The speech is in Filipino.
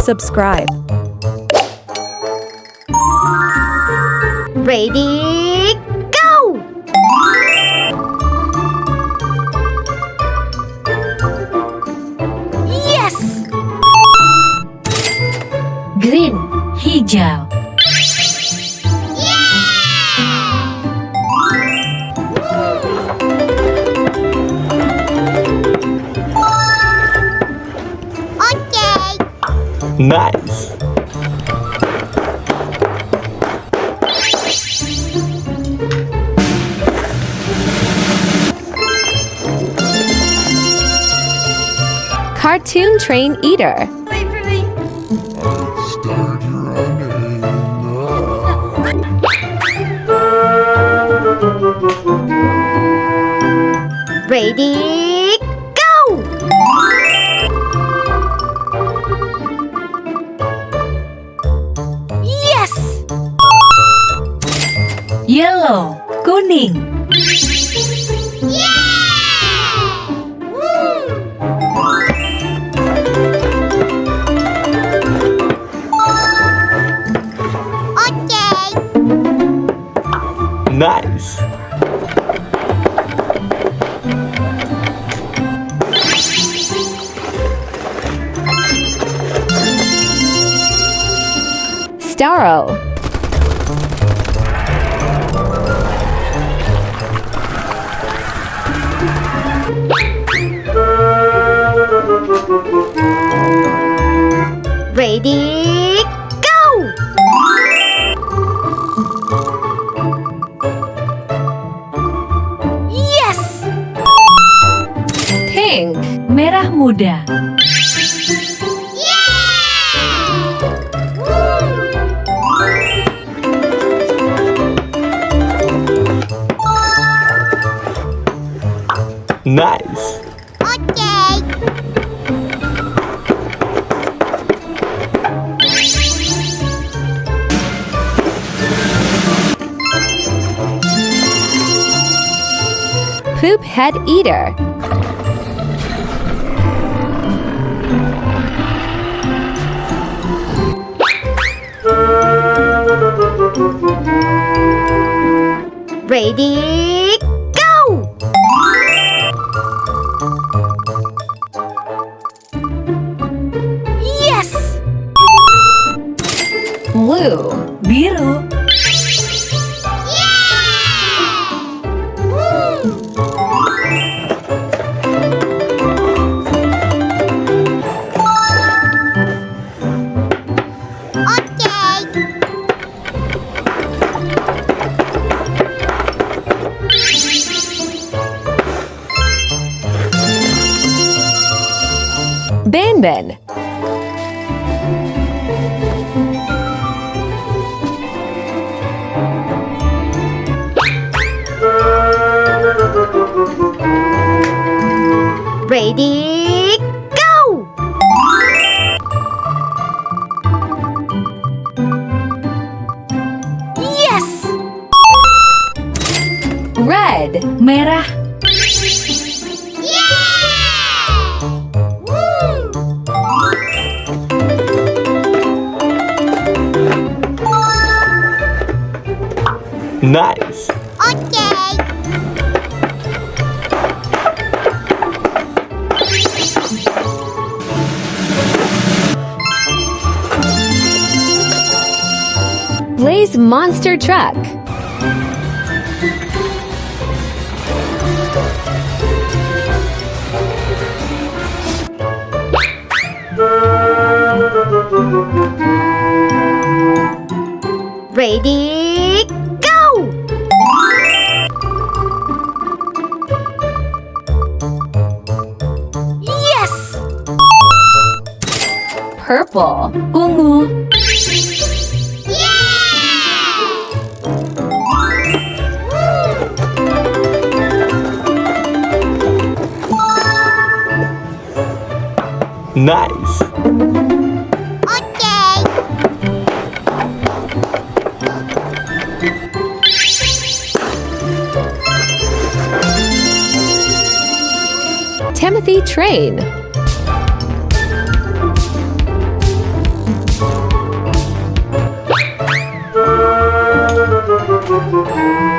subscribe. Ready, go! Yes! Green, hijau. Okay. Nice. Cartoon Train Eater. Wait for me. Start running. Ready, go! Yes! Yellow, kuning. Okay. Nice. Starro. Ready, go! Yes! Pink. Merah muda. Nice. Okay. Poop Head Eater. Ready, go! Yes! Blue. Biru. Okay. Banban. Ready, go! Yes! Red. Merah. Nice. Okay. Blaze Monster Truck. Ready, go! Yes! Purple. Ungu. Nice. Okay. Timothy Train. Go!